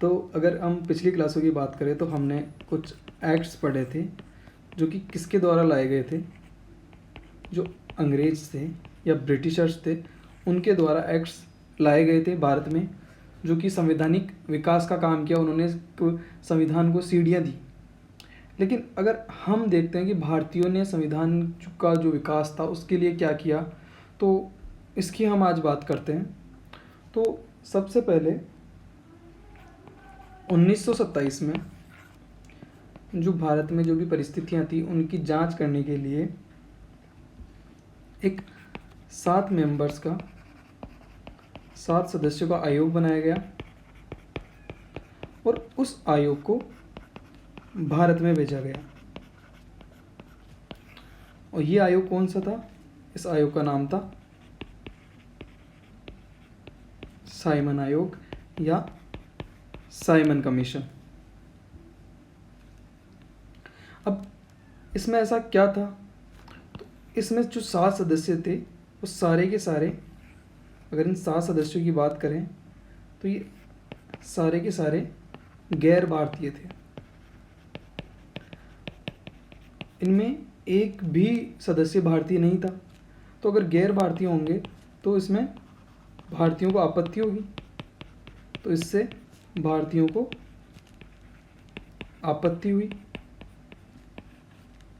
तो अगर हम पिछली क्लासों की बात करें तो हमने कुछ एक्ट्स पढ़े थे जो कि किसके द्वारा लाए गए थे, जो अंग्रेज थे या ब्रिटिशर्स थे उनके द्वारा एक्ट्स लाए गए थे भारत में, जो कि संवैधानिक विकास का काम किया। उन्होंने संविधान को सीढ़ियाँ दी। लेकिन अगर हम देखते हैं कि भारतीयों ने संविधान का जो विकास था उसके लिए क्या किया, तो इसकी हम आज बात करते हैं। तो सबसे पहले 1927 में जो भारत में जो भी परिस्थितियां थी उनकी जांच करने के लिए एक 7 सदस्यों का आयोग बनाया गया और उस आयोग को भारत में भेजा गया। और ये आयोग कौन सा था? इस आयोग का नाम था साइमन आयोग या साइमन कमीशन। अब इसमें ऐसा क्या था? तो इसमें जो 7 सदस्य थे वो सारे के सारे, अगर इन 7 सदस्यों की बात करें तो ये सारे के सारे गैर भारतीय थे। इनमें एक भी सदस्य भारतीय नहीं था। तो अगर गैर भारतीय होंगे तो इसमें भारतीयों को आपत्ति होगी, तो इससे भारतीयों को आपत्ति हुई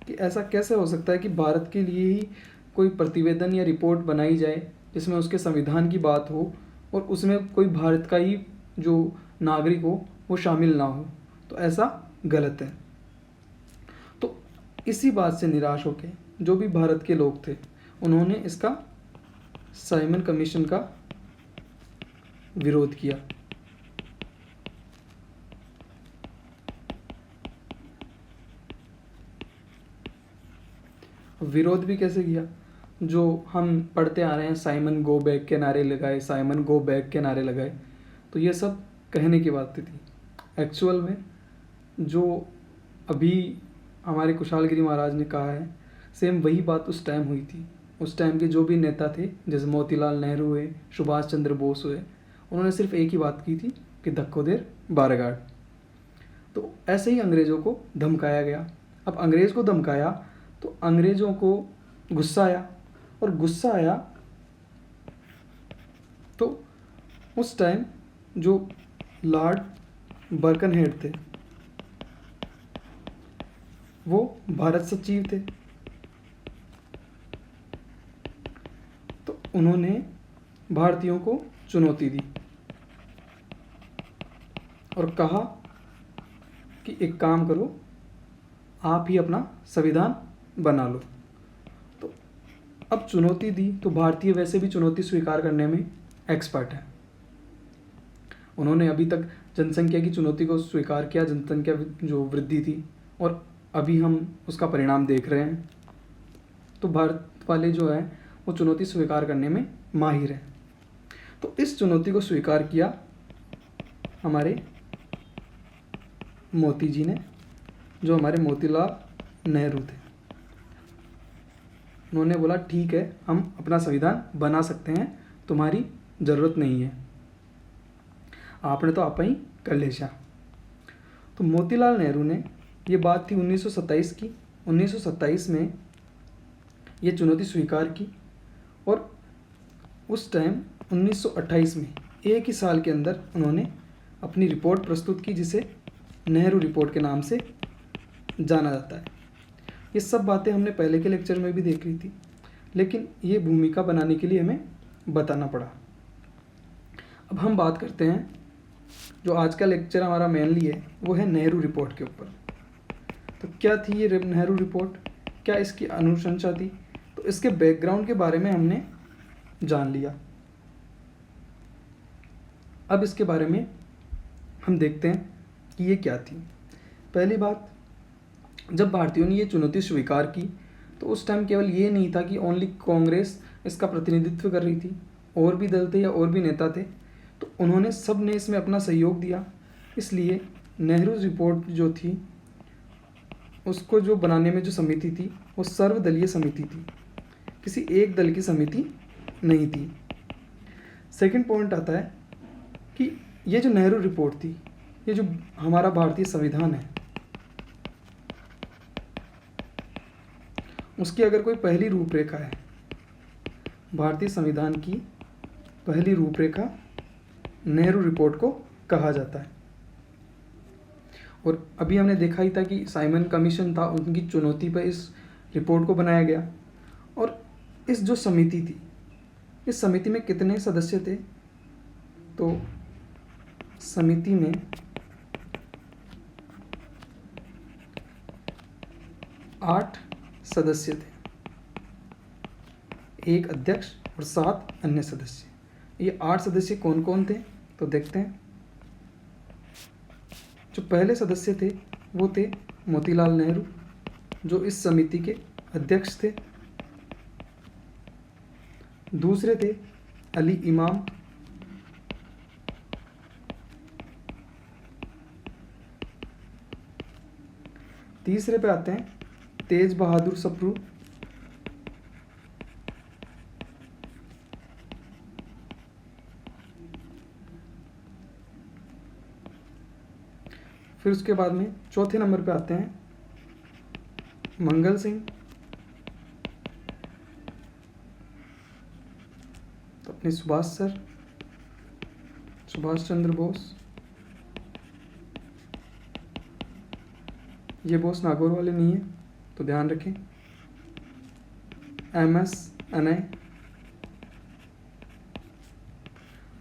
कि ऐसा कैसे हो सकता है कि भारत के लिए ही कोई प्रतिवेदन या रिपोर्ट बनाई जाए जिसमें उसके संविधान की बात हो और उसमें कोई भारत का ही जो नागरिक हो वो शामिल ना हो। तो ऐसा गलत है। तो इसी बात से निराश होकर जो भी भारत के लोग थे उन्होंने इसका साइमन कमीशन का विरोध किया। विरोध भी कैसे किया? जो हम पढ़ते आ रहे हैं साइमन गो बैक के नारे लगाए, साइमन गो बैक के नारे लगाए, तो ये सब कहने की बातें थी। एक्चुअल में जो अभी हमारे कुशालगिरी महाराज ने कहा है सेम वही बात उस टाइम हुई थी। उस टाइम के जो भी नेता थे जैसे मोतीलाल नेहरू हुए, सुभाष चंद्र बोस हुए, उन्होंने सिर्फ एक ही बात की थी कि धक्को देर बारगाड़। तो ऐसे ही अंग्रेज़ों को धमकाया गया। अब अंग्रेज़ को धमकाया तो अंग्रेज़ों को गुस्सा आया, और गुस्सा आया तो उस टाइम जो लॉर्ड बर्कनहेड थे वो भारत सचिव थे। तो उन्होंने भारतीयों को चुनौती दी और कहा कि एक काम करो, आप ही अपना संविधान बना लो। तो अब चुनौती दी तो भारतीय वैसे भी चुनौती स्वीकार करने में एक्सपर्ट हैं। उन्होंने अभी तक जनसंख्या की चुनौती को स्वीकार किया, जनसंख्या जो वृद्धि थी, और अभी हम उसका परिणाम देख रहे हैं। तो भारत वाले जो है वो चुनौती स्वीकार करने में माहिर हैं। तो इस चुनौती को स्वीकार किया हमारे मोती जी ने, जो हमारे मोतीलाल नेहरू थे। उन्होंने बोला ठीक है, हम अपना संविधान बना सकते हैं, तुम्हारी ज़रूरत नहीं है, आपने तो आप ही कर ले जा। तो मोतीलाल नेहरू ने, ये बात थी 1927 की, 1927 में ये चुनौती स्वीकार की और उस टाइम 1928 में एक ही साल के अंदर उन्होंने अपनी रिपोर्ट प्रस्तुत की जिसे नेहरू रिपोर्ट के नाम से जाना जाता है। ये सब बातें हमने पहले के लेक्चर में भी देख ली थी, लेकिन ये भूमिका बनाने के लिए हमें बताना पड़ा। अब हम बात करते हैं, जो आज का लेक्चर हमारा मेनली है वो है नेहरू रिपोर्ट के ऊपर। तो क्या थी ये नेहरू रिपोर्ट, क्या इसकी अनुशंसा थी? तो इसके बैकग्राउंड के बारे में हमने जान लिया। अब इसके बारे में हम देखते हैं कि ये क्या थी। पहली बात, जब भारतीयों ने ये चुनौती स्वीकार की तो उस टाइम केवल ये नहीं था कि ओनली कांग्रेस इसका प्रतिनिधित्व कर रही थी, और भी दल थे या और भी नेता थे। तो उन्होंने सब ने इसमें अपना सहयोग दिया। इसलिए नेहरू रिपोर्ट जो थी उसको जो बनाने में जो समिति थी वो सर्वदलीय समिति थी, किसी एक दल की समिति नहीं थी। सेकंड पॉइंट आता है कि ये जो नेहरू रिपोर्ट थी ये जो हमारा भारतीय संविधान है उसकी अगर कोई पहली रूपरेखा है, भारतीय संविधान की पहली रूपरेखा नेहरू रिपोर्ट को कहा जाता है। और अभी हमने देखा ही था कि साइमन कमीशन था, उनकी चुनौती पर इस रिपोर्ट को बनाया गया। और इस जो समिति थी, इस समिति में कितने सदस्य थे? तो समिति में 8 सदस्य थे, एक अध्यक्ष और 7 अन्य सदस्य। ये 8 सदस्य कौन कौन थे? तो देखते हैं। जो पहले सदस्य थे वो थे मोतीलाल नेहरू, जो इस समिति के अध्यक्ष थे। दूसरे थे अली इमाम, तीसरे पे आते हैं तेज बहादुर सप्रू, फिर उसके बाद में चौथे नंबर पे आते हैं मंगल सिंह, तो अपने सुभाष सर, सुभाष चंद्र बोस। ये बोस नागौर वाले नहीं है तो ध्यान रखें। MS अनय,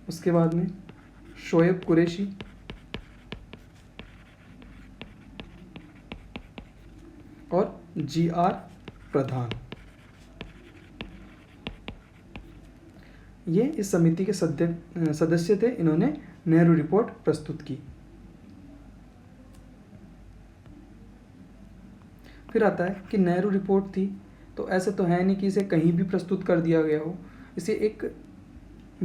उसके बाद में शोएब कुरैशी, और GR प्रधान। ये इस समिति के सदस्य थे। इन्होंने नेहरू रिपोर्ट प्रस्तुत की। फिर आता है कि नेहरू रिपोर्ट थी तो ऐसे तो है नहीं कि इसे कहीं भी प्रस्तुत कर दिया गया हो, इसे एक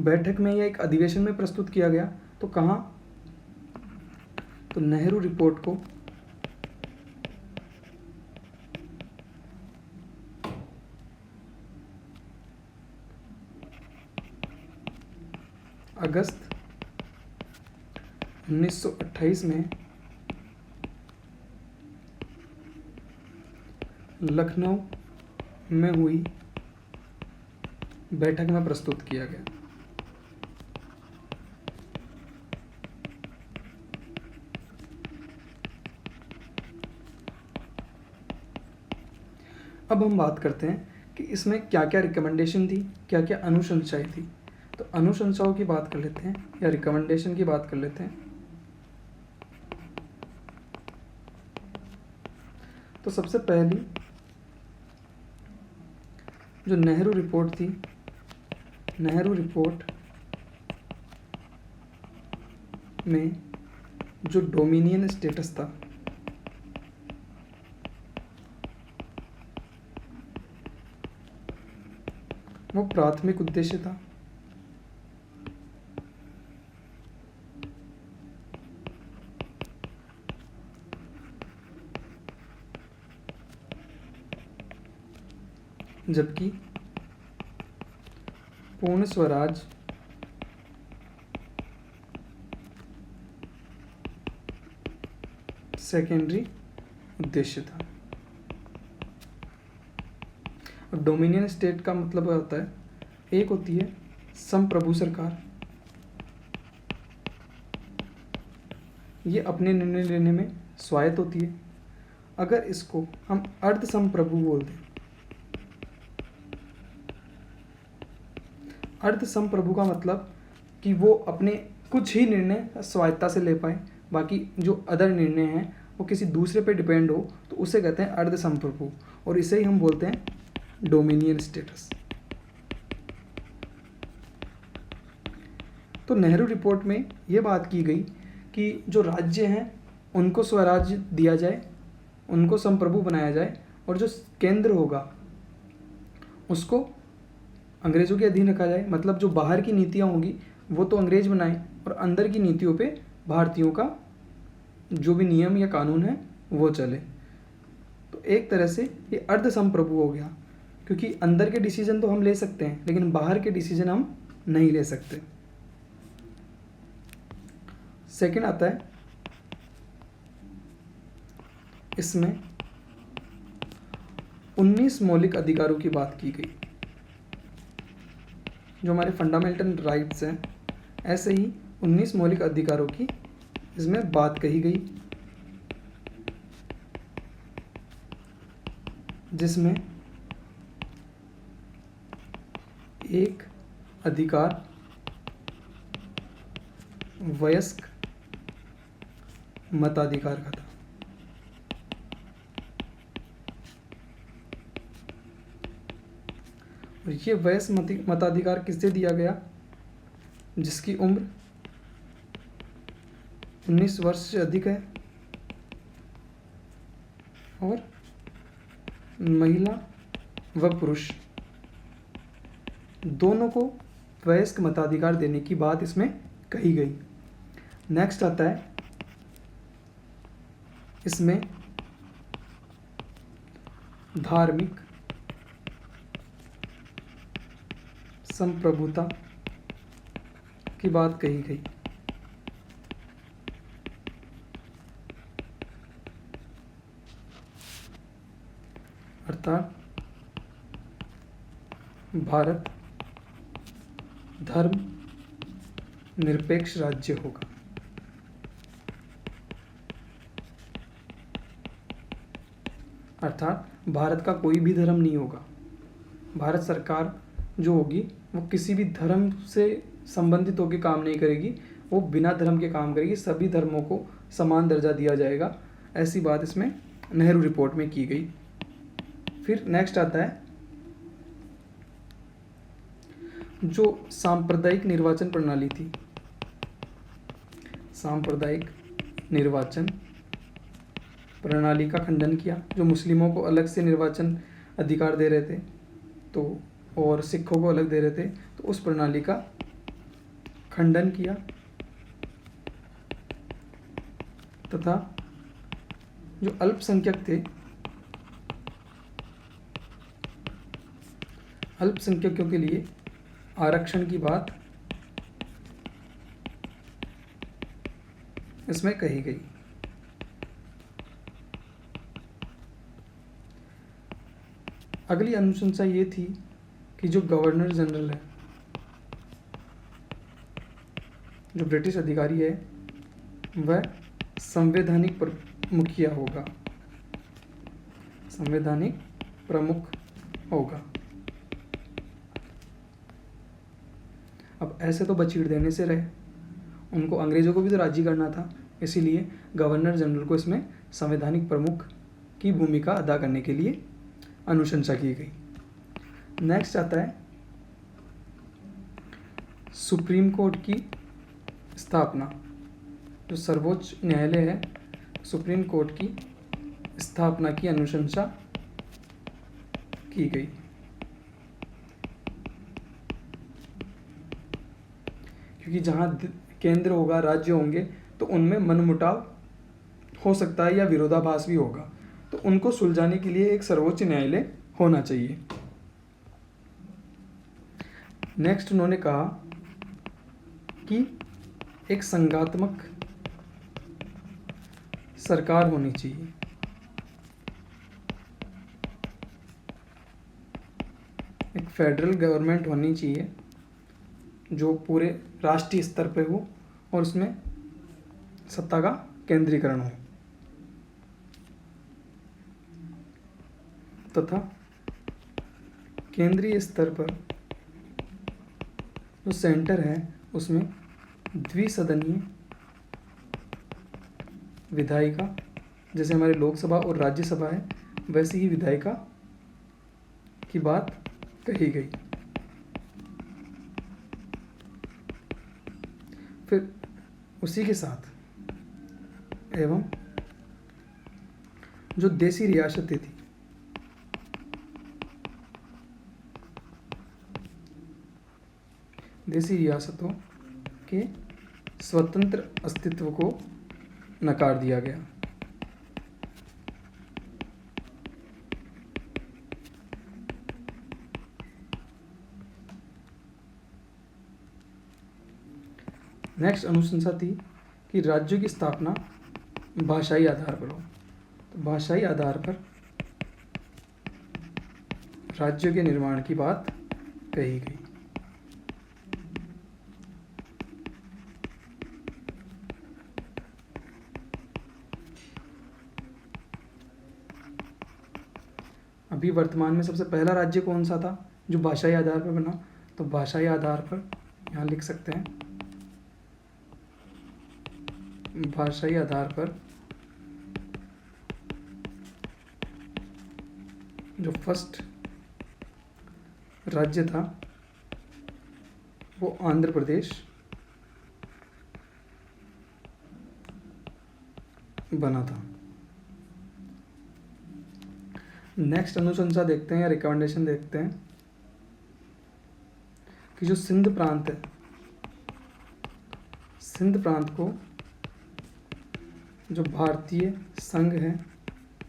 बैठक में या एक अधिवेशन में प्रस्तुत किया गया। तो कहाँ? तो नेहरू रिपोर्ट को अगस्त 1928 में लखनऊ में हुई बैठक में प्रस्तुत किया गया। अब हम बात करते हैं कि इसमें क्या क्या रिकमेंडेशन थी, क्या क्या अनुशंसाएं थी। तो अनुशंसाओं की बात कर लेते हैं या रिकमेंडेशन की बात कर लेते हैं। तो सबसे पहली जो नेहरू रिपोर्ट थी, नेहरू रिपोर्ट में जो डोमिनियन स्टेटस था वो प्राथमिक उद्देश्य था। जबकि पूर्ण स्वराज सेकेंडरी उद्देश्य था। अब डोमिनियन स्टेट का मतलब होता है, एक होती है संप्रभु सरकार, ये अपने निर्णय लेने में स्वायत्त होती है। अगर इसको हम अर्ध संप्रभु बोल दें, अर्ध संप्रभु का मतलब कि वो अपने कुछ ही निर्णय स्वायत्तता से ले पाए, बाकी जो अदर निर्णय हैं वो किसी दूसरे पे डिपेंड हो, तो उसे कहते हैं अर्ध संप्रभु, और इसे ही हम बोलते हैं डोमिनियन स्टेटस। तो नेहरू रिपोर्ट में ये बात की गई कि जो राज्य हैं उनको स्वराज्य दिया जाए, उनको संप्रभु बनाया जाए, और जो केंद्र होगा उसको अंग्रेज़ों के अधीन रखा जाए। मतलब जो बाहर की नीतियाँ होंगी वो तो अंग्रेज बनाएं, और अंदर की नीतियों पे भारतीयों का जो भी नियम या कानून है वो चले। तो एक तरह से ये अर्ध संप्रभु हो गया, क्योंकि अंदर के डिसीजन तो हम ले सकते हैं लेकिन बाहर के डिसीजन हम नहीं ले सकते। सेकंड आता है इसमें 19 मौलिक अधिकारों की बात की गई, जो हमारे फंडामेंटल राइट्स हैं, ऐसे ही 19 मौलिक अधिकारों की इसमें बात कही गई, जिसमें एक अधिकार वयस्क मताधिकार का था। और ये वयस्क मताधिकार किससे दिया गया? जिसकी उम्र 19 वर्ष से अधिक है और महिला व पुरुष दोनों को वयस्क मताधिकार देने की बात इसमें कही गई। नेक्स्ट आता है इसमें धार्मिक संप्रभुता की बात कही गई। अर्थात भारत धर्म निरपेक्ष राज्य होगा। अर्थात भारत का कोई भी धर्म नहीं होगा। भारत सरकार जो होगी वो किसी भी धर्म से संबंधित होकर काम नहीं करेगी, वो बिना धर्म के काम करेगी। सभी धर्मों को समान दर्जा दिया जाएगा, ऐसी बात इसमें नेहरू रिपोर्ट में की गई। फिर नेक्स्ट आता है जो सांप्रदायिक निर्वाचन प्रणाली थी, सांप्रदायिक निर्वाचन प्रणाली का खंडन किया। जो मुस्लिमों को अलग से निर्वाचन अधिकार दे रहे थे तो और सिखों को अलग दे रहे थे, तो उस प्रणाली का खंडन किया तथा जो अल्पसंख्यक थे, अल्पसंख्यकों के लिए आरक्षण की बात इसमें कही गई। अगली अनुशंसा ये थी कि जो गवर्नर जनरल है, जो ब्रिटिश अधिकारी है, वह संवैधानिक मुखिया होगा, संवैधानिक प्रमुख होगा। अब ऐसे तो बचीड़ देने से रहे, उनको अंग्रेज़ों को भी तो राजी करना था, इसीलिए गवर्नर जनरल को इसमें संवैधानिक प्रमुख की भूमिका अदा करने के लिए अनुशंसा की गई। नेक्स्ट आता है सुप्रीम कोर्ट की स्थापना। जो सर्वोच्च न्यायालय है, सुप्रीम कोर्ट की स्थापना की अनुशंसा की गई, क्योंकि जहाँ केंद्र होगा, राज्य होंगे, तो उनमें मनमुटाव हो सकता है या विरोधाभास भी होगा, तो उनको सुलझाने के लिए एक सर्वोच्च न्यायालय होना चाहिए। नेक्स्ट उन्होंने कहा कि एक संघात्मक सरकार होनी चाहिए। एक फेडरल गवर्नमेंट होनी चाहिए जो पूरे राष्ट्रीय स्तर पे हो और उसमें सत्ता का केंद्रीकरण हो, तथा केंद्रीय स्तर पर जो सेंटर है उसमें द्विसदनीय विधायिका, जैसे हमारे लोकसभा और राज्यसभा है, वैसी ही विधायिका की बात कही गई। फिर उसी के साथ एवं जो देसी रियासतें थी, देसी रियासतों के स्वतंत्र अस्तित्व को नकार दिया गया। नेक्स्ट अनुशंसा थी कि राज्यों की स्थापना भाषाई आधार पर हो। तो भाषाई आधार पर राज्यों के निर्माण की बात कही गई। अभी वर्तमान में सबसे पहला राज्य कौन सा था जो भाषाई आधार पर बना? तो भाषाई आधार पर यहाँ लिख सकते हैं, भाषाई आधार पर जो फर्स्ट राज्य था वो आंध्र प्रदेश बना था। नेक्स्ट अनुशंसा देखते हैं या रिकमेंडेशन देखते हैं कि जो सिंध प्रांत है, सिंध प्रांत को जो भारतीय संघ है,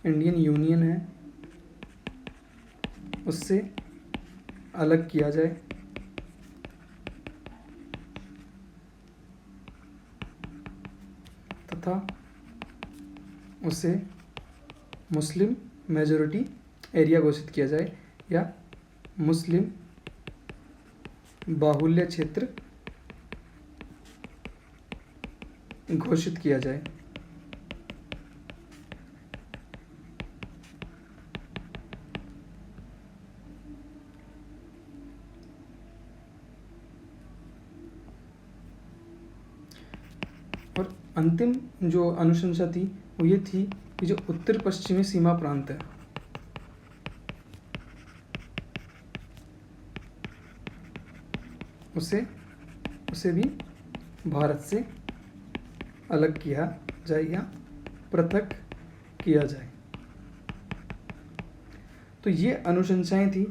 इंडियन यूनियन है, उससे अलग किया जाए तथा उसे मुस्लिम मेजॉरिटी एरिया घोषित किया जाए या मुस्लिम बाहुल्य क्षेत्र घोषित किया जाए। और अंतिम जो अनुशंसा थी वो ये थी कि जो उत्तर पश्चिमी सीमा प्रांत है, उसे भी भारत से अलग किया जाए या पृथक किया जाए। तो ये अनुशंसाएं थी।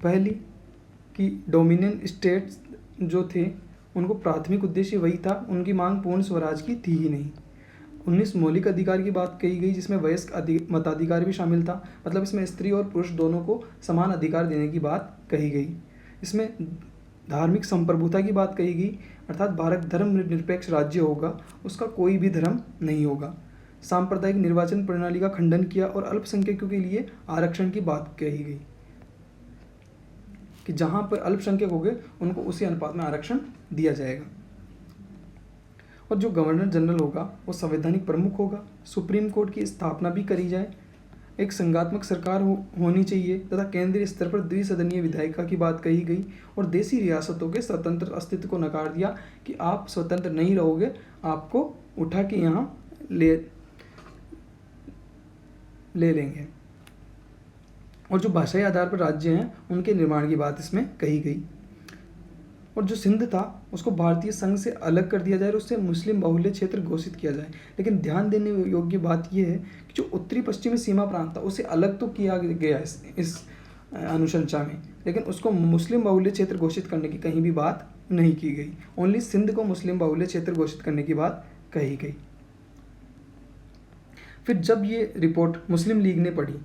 पहली कि डोमिनियन स्टेट्स जो थे उनको प्राथमिक उद्देश्य वही था, उनकी मांग पूर्ण स्वराज की थी ही नहीं। 19 मौलिक अधिकार की बात कही गई जिसमें वयस्क मताधिकार भी शामिल था, मतलब इसमें स्त्री और पुरुष दोनों को समान अधिकार देने की बात कही गई। इसमें धार्मिक संप्रभुता की बात कही गई, अर्थात भारत धर्म निरपेक्ष राज्य होगा, उसका कोई भी धर्म नहीं होगा। सांप्रदायिक निर्वाचन प्रणाली का खंडन किया और अल्पसंख्यकों के लिए आरक्षण की बात कही गई कि जहां पर अल्पसंख्यक हो गए उनको उसी अनुपात में आरक्षण दिया जाएगा। और जो गवर्नर जनरल होगा वो संवैधानिक प्रमुख होगा। सुप्रीम कोर्ट की स्थापना भी करी जाए। एक संघात्मक सरकार होनी चाहिए तथा केंद्रीय स्तर पर द्विसदनीय विधायिका की बात कही गई और देशी रियासतों के स्वतंत्र अस्तित्व को नकार दिया कि आप स्वतंत्र नहीं रहोगे, आपको उठा के यहाँ ले लेंगे। और जो भाषाई आधार पर राज्य हैं उनके निर्माण की बात इसमें कही गई। और जो सिंध था उसको भारतीय संघ से अलग कर दिया जाए और उससे मुस्लिम बाहुल्य क्षेत्र घोषित किया जाए। लेकिन ध्यान देने योग्य बात यह है कि जो उत्तरी पश्चिमी सीमा प्रांत था उसे अलग तो किया गया इस अनुशंसा में, लेकिन उसको मुस्लिम बाहुल्य क्षेत्र घोषित करने की कहीं भी बात नहीं की गई। ओनली सिंध को मुस्लिम बाहुल्य क्षेत्र घोषित करने की बात कही गई। फिर जब ये रिपोर्ट मुस्लिम लीग ने पढ़ी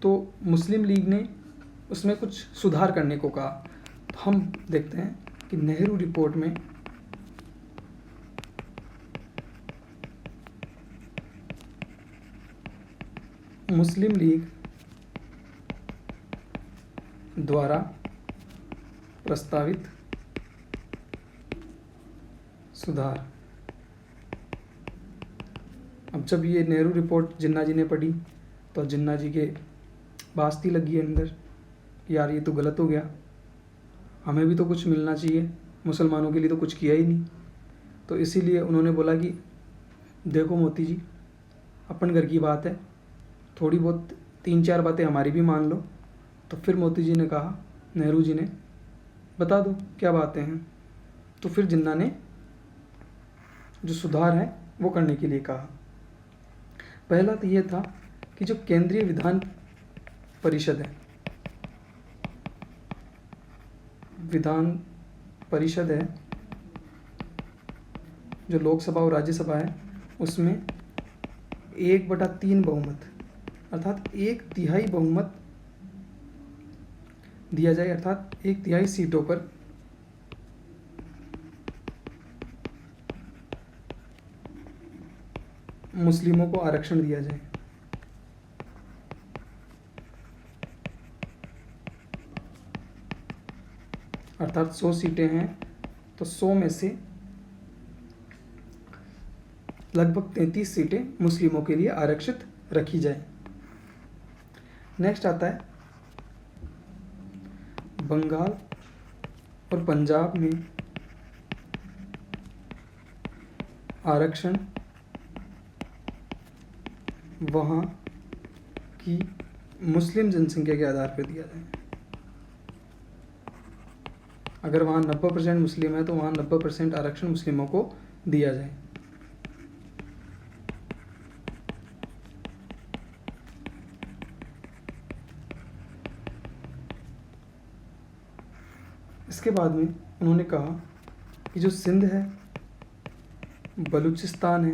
तो मुस्लिम लीग ने उसमें कुछ सुधार करने को कहा। तो हम देखते हैं कि नेहरू रिपोर्ट में मुस्लिम लीग द्वारा प्रस्तावित सुधार। अब जब ये नेहरू रिपोर्ट जिन्ना जी ने पढ़ी तो जिन्ना जी के बास्ती लगी अंदर, यार ये तो गलत हो गया, हमें भी तो कुछ मिलना चाहिए, मुसलमानों के लिए तो कुछ किया ही नहीं। तो इसीलिए उन्होंने बोला कि देखो मोती जी, अपन घर की बात है, थोड़ी बहुत 3-4 बातें हमारी भी मान लो। तो फिर मोती जी ने कहा, नेहरू जी ने, बता दो क्या बातें हैं। तो फिर जिन्ना ने जो सुधार है वो करने के लिए कहा। पहला तो ये था कि जो केंद्रीय विधान परिषद है, जो लोकसभा और राज्यसभा है, उसमें 1/3 बहुमत अर्थात 1/3 बहुमत दिया जाए, अर्थात 1/3 सीटों पर मुस्लिमों को आरक्षण दिया जाए। अर्थात 100 सीटें हैं तो 100 में से लगभग 33 सीटें मुस्लिमों के लिए आरक्षित रखी जाए। नेक्स्ट आता है बंगाल और पंजाब में आरक्षण वहाँ की मुस्लिम जनसंख्या के आधार पर दिया जाए। अगर वहाँ 90% मुस्लिम है तो वहाँ 90% आरक्षण मुस्लिमों को दिया जाए। इसके बाद में उन्होंने कहा कि जो सिंध है, बलूचिस्तान है,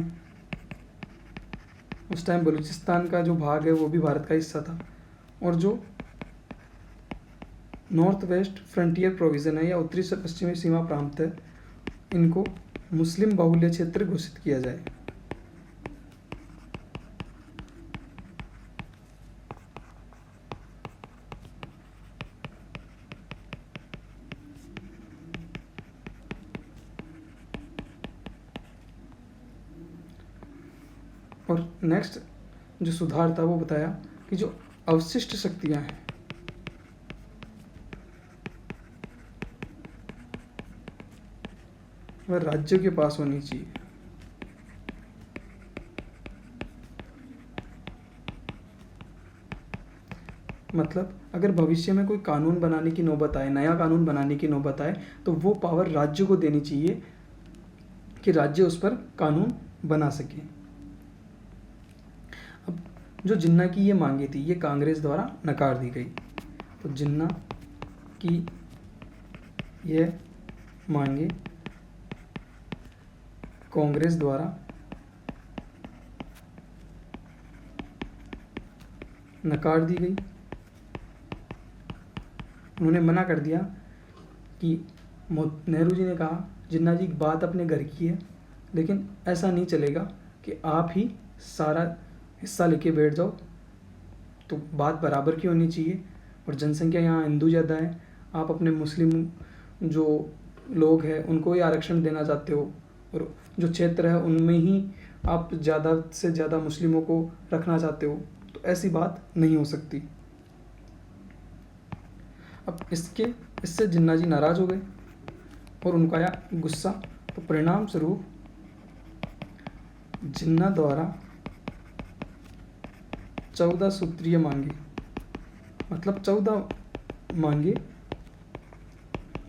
उस टाइम बलूचिस्तान का जो भाग है वो भी भारत का हिस्सा था, और जो नॉर्थ वेस्ट फ्रंटियर प्रोविज़न है या उत्तरी से पश्चिमी सीमा प्रांत है, इनको मुस्लिम बाहुल्य क्षेत्र घोषित किया जाए। और नेक्स्ट जो सुधार था वो बताया कि जो अवशिष्ट शक्तियां हैं वह राज्यों के पास होनी चाहिए। मतलब अगर भविष्य में कोई कानून बनाने की नौबत आए, नया कानून बनाने की नौबत आए, तो वो पावर राज्य को देनी चाहिए कि राज्य उस पर कानून बना सके। अब जो जिन्ना की ये मांगे थी ये कांग्रेस द्वारा नकार दी गई। तो जिन्ना की ये मांगे कांग्रेस द्वारा नकार दी गई। उन्होंने मना कर दिया कि नेहरू जी ने कहा जिन्ना जी बात अपने घर की है, लेकिन ऐसा नहीं चलेगा कि आप ही सारा हिस्सा लेके बैठ जाओ, तो बात बराबर की होनी चाहिए। और जनसंख्या यहाँ हिंदू ज़्यादा है, आप अपने मुस्लिम जो लोग हैं उनको ही आरक्षण देना चाहते हो, और जो क्षेत्र है उनमें ही आप ज़्यादा से ज़्यादा मुस्लिमों को रखना चाहते हो, तो ऐसी बात नहीं हो सकती। अब इससे जिन्ना जी नाराज़ हो गए और उनको आया गुस्सा। तो परिणाम स्वरूप जिन्ना द्वारा 14 सूत्रीय मांगे, मतलब 14 मांगे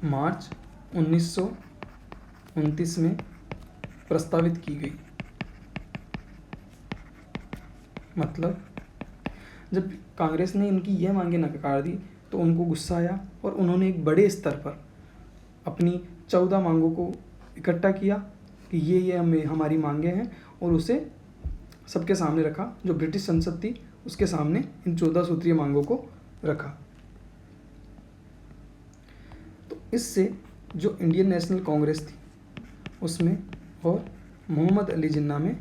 मार्च 1929 में प्रस्तावित की गई। मतलब जब कांग्रेस ने इनकी यह मांगे नकार दी तो उनको गुस्सा आया और उन्होंने एक बड़े स्तर पर अपनी 14 मांगों को इकट्ठा किया कि ये हमारी मांगे हैं, और उसे सबके सामने रखा। जो ब्रिटिश संसद थी उसके सामने इन 14 सूत्रीय मांगों को रखा। तो इससे जो इंडियन नेशनल कांग्रेस थी उसमें और मोहम्मद अली जिन्ना में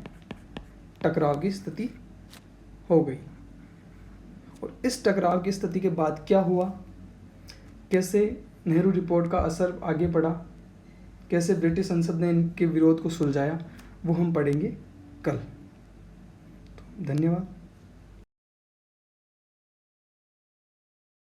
टकराव की स्थिति हो गई। और इस टकराव की स्थिति के बाद क्या हुआ, कैसे नेहरू रिपोर्ट का असर आगे पड़ा, कैसे ब्रिटिश संसद ने इनके विरोध को सुलझाया, वो हम पढ़ेंगे कल। तो धन्यवाद।